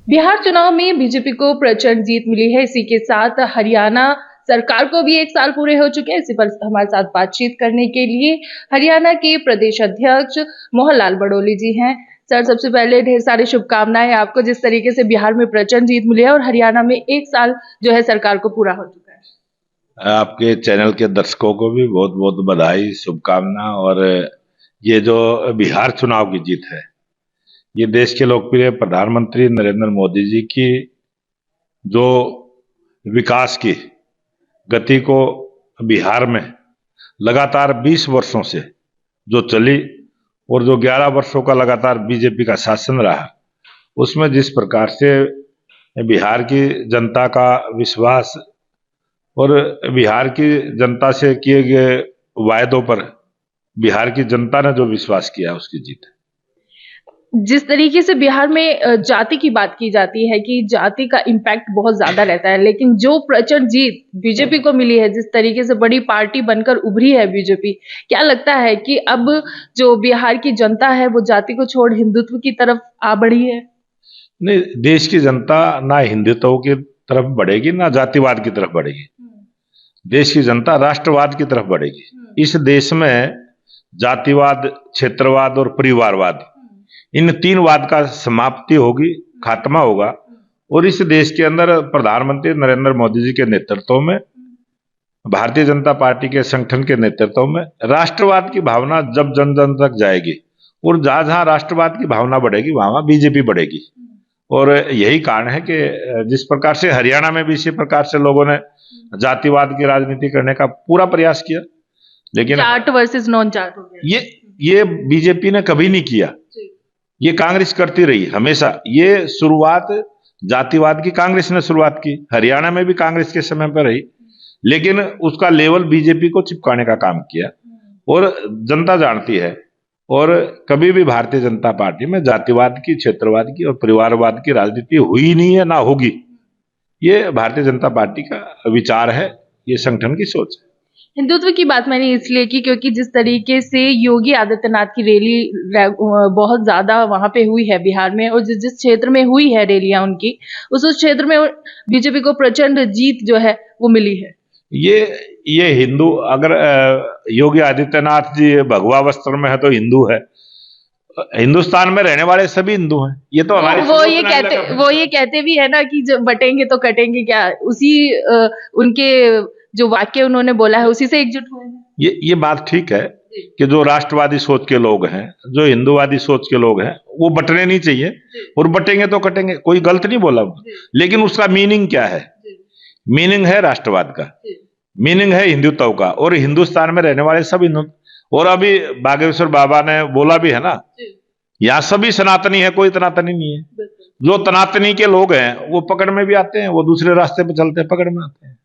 बिहार चुनाव में बीजेपी को प्रचंड जीत मिली है। इसी के साथ हरियाणा सरकार को भी 1 साल पूरे हो चुके हैं। इसी पर हमारे साथ बातचीत करने के लिए हरियाणा के प्रदेश अध्यक्ष मोहन लाल बड़ोली जी हैं। सर, सबसे पहले ढेर सारी शुभकामनाएं आपको, जिस तरीके से बिहार में प्रचंड जीत मिली है और हरियाणा में 1 साल जो है सरकार को पूरा हो चुका है। आपके चैनल के दर्शकों को भी बहुत बहुत बधाई, शुभकामना। और ये जो बिहार चुनाव की जीत है, ये देश के लोकप्रिय प्रधानमंत्री नरेंद्र मोदी जी की जो विकास की गति को बिहार में लगातार 20 वर्षों से जो चली और जो 11 वर्षों का लगातार बीजेपी का शासन रहा, उसमें जिस प्रकार से बिहार की जनता का विश्वास और बिहार की जनता से किए गए वायदों पर बिहार की जनता ने जो विश्वास किया, उसकी जीत है। जिस तरीके से बिहार में जाति की बात की जाती है कि जाति का इम्पैक्ट बहुत ज्यादा रहता है, लेकिन जो प्रचंड जीत बीजेपी को मिली है, जिस तरीके से बड़ी पार्टी बनकर उभरी है बीजेपी, क्या लगता है कि अब जो बिहार की जनता है वो जाति को छोड़ हिंदुत्व की तरफ आ बढ़ी है? नहीं, देश की जनता ना हिंदुत्व की तरफ बढ़ेगी ना जातिवाद की तरफ बढ़ेगी। देश की जनता राष्ट्रवाद की तरफ बढ़ेगी। इस देश में जातिवाद, क्षेत्रवाद और परिवारवाद, इन 3 वाद का समाप्ति होगी, खात्मा होगा। और इस देश के अंदर प्रधानमंत्री नरेंद्र मोदी जी के नेतृत्व में, भारतीय जनता पार्टी के संगठन के नेतृत्व में राष्ट्रवाद की भावना जब जन जन तक जाएगी और जहां जहां राष्ट्रवाद की भावना बढ़ेगी वहां बीजेपी बढ़ेगी। और यही कारण है कि जिस प्रकार से हरियाणा में भी इसी प्रकार से लोगों ने जातिवाद की राजनीति करने का पूरा प्रयास किया, लेकिन जाट वर्सेस नॉन जाट हो गया। ये बीजेपी ने कभी नहीं किया। ये कांग्रेस करती रही हमेशा। ये शुरुआत जातिवाद की कांग्रेस ने शुरुआत की, हरियाणा में भी कांग्रेस के समय पर रही, लेकिन उसका लेवल बीजेपी को चिपकाने का काम किया। और जनता जानती है, और कभी भी भारतीय जनता पार्टी में जातिवाद की, क्षेत्रवाद की और परिवारवाद की राजनीति हुई नहीं है, ना होगी। ये भारतीय जनता पार्टी का विचार है, ये संगठन की सोच है। हिंदुत्व की बात मैंने इसलिए की क्योंकि जिस तरीके से योगी आदित्यनाथ की रैली बहुत ज्यादा वहां पे हुई है बिहार में, और जिस जिस क्षेत्र में हुई है रैलियां उनकी, उस क्षेत्र में बीजेपी को प्रचंड जीत जो है वो मिली है। ये हिंदू, अगर योगी आदित्यनाथ जी भगवा वस्त्र में है तो हिंदू है। हिंदुस्तान में रहने वाले सभी हिंदू हैं। ये तो हमारे वो ये कहते भी है ना कि जब बटेंगे तो कटेंगे क्या, उसी उनके जो वाक्य उन्होंने बोला है उसी से एकजुट हुए हैं। ये बात ठीक है कि जो राष्ट्रवादी सोच के लोग हैं, जो हिंदूवादी सोच के लोग हैं, वो बटने नहीं चाहिए, और बटेंगे तो कटेंगे, कोई गलत नहीं बोला। लेकिन उसका मीनिंग क्या है? मीनिंग है राष्ट्रवाद का, मीनिंग है हिंदुत्व का, और हिंदुस्तान में रहने वाले सब हिंदू। और अभी बागेश्वर बाबा ने बोला भी है ना, यहाँ सभी सनातनी है, कोई तनातनी नहीं है। जो तनातनी के लोग हैं वो पकड़ में भी आते हैं, वो दूसरे रास्ते पे चलते हैं, पकड़ में आते हैं।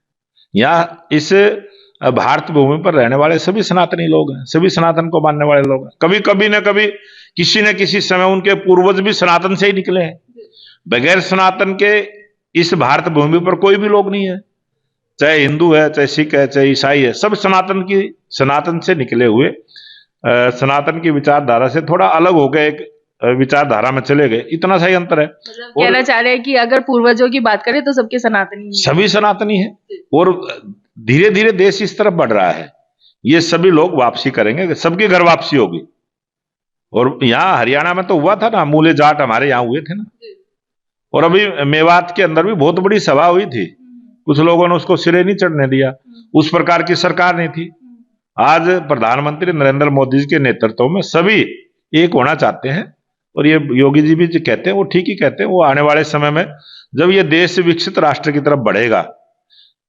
यहाँ इस भारत भूमि पर रहने वाले सभी सनातनी लोग हैं, सभी सनातन को मानने वाले लोग हैं। कभी कभी न कभी किसी न किसी समय उनके पूर्वज भी सनातन से ही निकले हैं। बगैर सनातन के इस भारत भूमि पर कोई भी लोग नहीं है, चाहे हिंदू है, चाहे सिख है, चाहे ईसाई है, सब सनातन से निकले हुए, सनातन की विचारधारा से थोड़ा अलग हो गए, एक विचारधारा में चले गए। इतना सही अंतर है। कहना चाह रहे हैं कि अगर पूर्वजों की बात करें तो सबके सनातनी, सभी सनातनी है, और धीरे धीरे देश इस तरफ बढ़ रहा है। ये सभी लोग वापसी करेंगे, सबकी घर वापसी होगी। और यहाँ हरियाणा में तो हुआ था ना, मूले जाट हमारे यहाँ हुए थे ना, और अभी मेवात के अंदर भी बहुत बड़ी सभा हुई थी। कुछ लोगों ने उसको सिरे नहीं चढ़ने दिया, उस प्रकार की सरकार नहीं थी। आज प्रधानमंत्री नरेंद्र मोदी जी के नेतृत्व में सभी एक होना चाहते हैं, और ये योगी जी भी जो कहते हैं वो ठीक ही कहते हैं। वो आने वाले समय में जब ये देश विकसित राष्ट्र की तरफ बढ़ेगा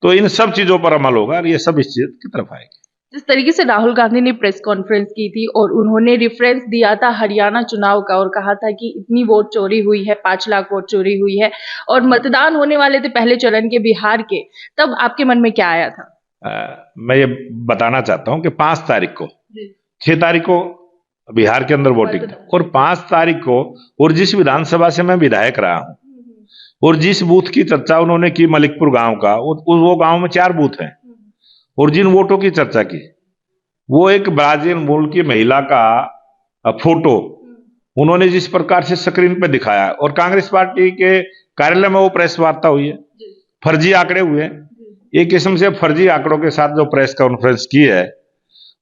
तो इन सब चीजों पर अमल होगा, और ये सब इस चीज की तरफ आएगी। जिस तरीके से राहुल गांधी ने प्रेस कॉन्फ्रेंस की थी और उन्होंने रेफरेंस दिया था हरियाणा चुनाव का, और कहा था कि इतनी वोट चोरी हुई है, 5 लाख वोट चोरी हुई है, और मतदान होने वाले थे पहले चरण के बिहार के, तब आपके मन में क्या आया था? मैं ये बताना चाहता हूं कि 5 तारीख को, 6 तारीख को बिहार के अंदर वोटिंग था, और 5 तारीख को, और जिस विधानसभा से मैं विधायक रहा हूं, और जिस बूथ की चर्चा उन्होंने की मलिकपुर गांव का, वो गांव में 4 बूथ हैं, और जिन वोटों की चर्चा की, वो एक ब्राजील मूल की महिला का फोटो उन्होंने जिस प्रकार से स्क्रीन पे दिखाया, और कांग्रेस पार्टी के कार्यालय में वो प्रेस वार्ता हुई है, फर्जी आंकड़े हुए हैं, एक किस्म से फर्जी आंकड़ों के साथ जो प्रेस कॉन्फ्रेंस की है,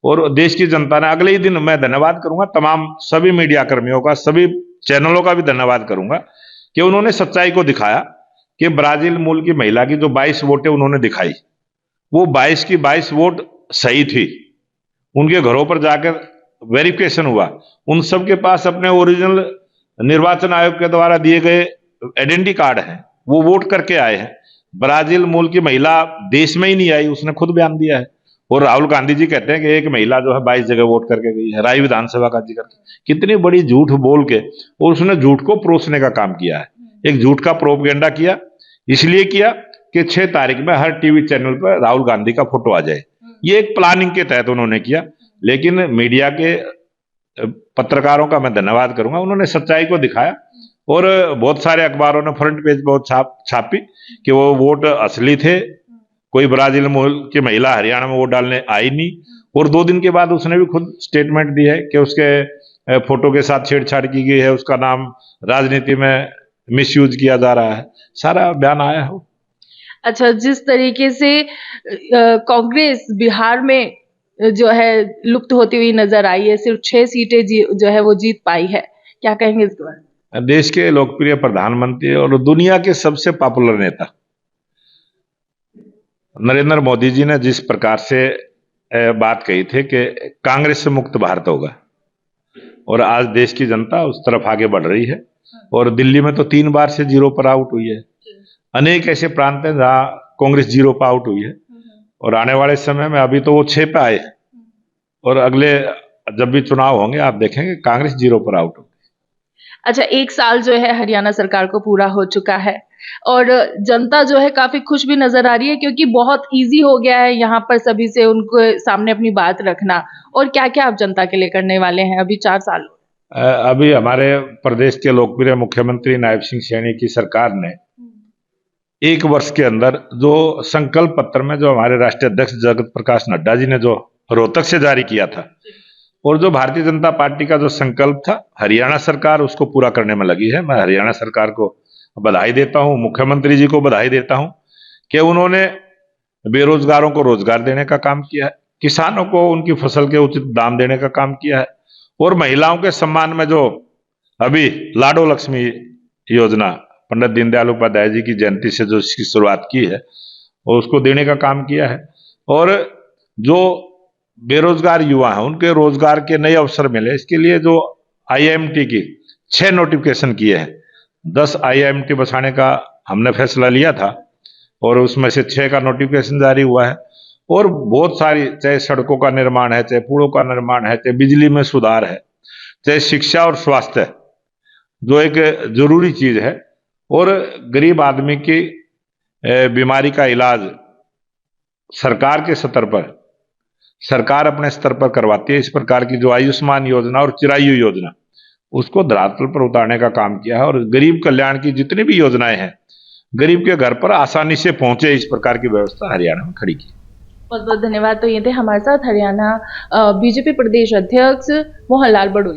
और देश की जनता ने अगले ही दिन, मैं धन्यवाद करूंगा तमाम सभी मीडिया कर्मियों का, सभी चैनलों का भी धन्यवाद करूंगा कि उन्होंने सच्चाई को दिखाया कि ब्राजील मूल की महिला की जो 22 वोटें उन्होंने दिखाई, वो 22 की 22 वोट सही थी। उनके घरों पर जाकर वेरिफिकेशन हुआ, उन सब के पास अपने ओरिजिनल निर्वाचन आयोग के द्वारा दिए गए आइडेंटिटी कार्ड हैं, वो वोट करके आए हैं। ब्राजील मूल की महिला देश में ही नहीं आई, उसने खुद बयान दिया है। और राहुल गांधी जी कहते हैं कि एक महिला जो है 22 जगह वोट करके गई है, राय विधानसभा का जिक्र। कितनी बड़ी झूठ बोल के, और उसने झूठ को परोसने का काम किया है, एक झूठ का प्रोपगेंडा किया, इसलिए किया कि 6 तारीख में हर टीवी चैनल पर राहुल गांधी का फोटो आ जाए। ये एक प्लानिंग के तहत उन्होंने किया। लेकिन मीडिया के पत्रकारों का मैं धन्यवाद करूंगा, उन्होंने सच्चाई को दिखाया, और बहुत सारे अखबारों ने फ्रंट पेज बहुत छापी कि वो वोट असली थे, कोई ब्राजील मूल की महिला हरियाणा में वोट डालने आई नहीं। और 2 दिन के बाद उसने भी खुद स्टेटमेंट दी है कि उसके फोटो के साथ छेड़छाड़ की गई है, उसका नाम राजनीति में मिसयूज किया जा रहा है, सारा बयान आया हो। अच्छा, जिस तरीके से कांग्रेस बिहार में जो है लुप्त होती हुई नजर आई है, सिर्फ 6 सीटें जो है वो जीत पाई है, क्या कहेंगे इसके बारे में? देश के लोकप्रिय प्रधानमंत्री और दुनिया के सबसे पॉपुलर नेता नरेंद्र मोदी जी ने जिस प्रकार से बात कही थी कि कांग्रेस से मुक्त भारत होगा, और आज देश की जनता उस तरफ आगे बढ़ रही है। और दिल्ली में तो 3 बार से 0 पर आउट हुई है। अनेक ऐसे प्रांत हैं जहां कांग्रेस 0 पर आउट हुई है, और आने वाले समय में अभी तो वो 6 पे आए हैं, और अगले जब भी चुनाव होंगे आप देखेंगे कांग्रेस 0 पर आउट होगी। अच्छा, 1 साल जो है हरियाणा सरकार को पूरा हो चुका है, और जनता जो है काफी खुश भी नजर आ रही है, क्योंकि बहुत इजी हो गया है यहाँ पर सभी से उनको सामने अपनी बात रखना। और क्या क्या आप जनता के लिए करने वाले हैं अभी 4 साल? अभी हमारे प्रदेश के लोकप्रिय मुख्यमंत्री नायब सिंह सैनी की सरकार ने 1 वर्ष के अंदर जो संकल्प पत्र में जो हमारे राष्ट्रीय अध्यक्ष जगत प्रकाश नड्डा जी ने जो रोहतक से जारी किया था, और जो भारतीय जनता पार्टी का जो संकल्प था, हरियाणा सरकार उसको पूरा करने में लगी है। मैं हरियाणा सरकार को बधाई देता हूं, मुख्यमंत्री जी को बधाई देता हूं कि उन्होंने बेरोजगारों को रोजगार देने का काम किया है, किसानों को उनकी फसल के उचित दाम देने का काम किया है, और महिलाओं के सम्मान में जो अभी लाडो लक्ष्मी योजना पंडित दीनदयाल उपाध्याय जी की जयंती से जो इसकी शुरुआत की है, और उसको देने का काम किया है। और जो बेरोजगार युवा हैं उनके रोजगार के नए अवसर मिले, इसके लिए जो आईआईएमटी की 6 नोटिफिकेशन किए हैं, 10 आईआईएमटी बसाने का हमने फैसला लिया था, और उसमें से 6 का नोटिफिकेशन जारी हुआ है। और बहुत सारी, चाहे सड़कों का निर्माण है, चाहे पुलों का निर्माण है, चाहे बिजली में सुधार है, चाहे शिक्षा और स्वास्थ्य जो एक जरूरी चीज है, और गरीब आदमी की बीमारी का इलाज सरकार के स्तर पर, सरकार अपने स्तर पर करवाती है। इस प्रकार की जो आयुष्मान योजना और चिरायु योजना, उसको धरातल पर उतारने का काम किया है, और गरीब कल्याण की जितनी भी योजनाएं हैं, गरीब के घर पर आसानी से पहुंचे, इस प्रकार की व्यवस्था हरियाणा में खड़ी की। बहुत बहुत धन्यवाद। तो ये थे हमारे साथ हरियाणा बीजेपी प्रदेश अध्यक्ष मोहन लाल बड़ोली।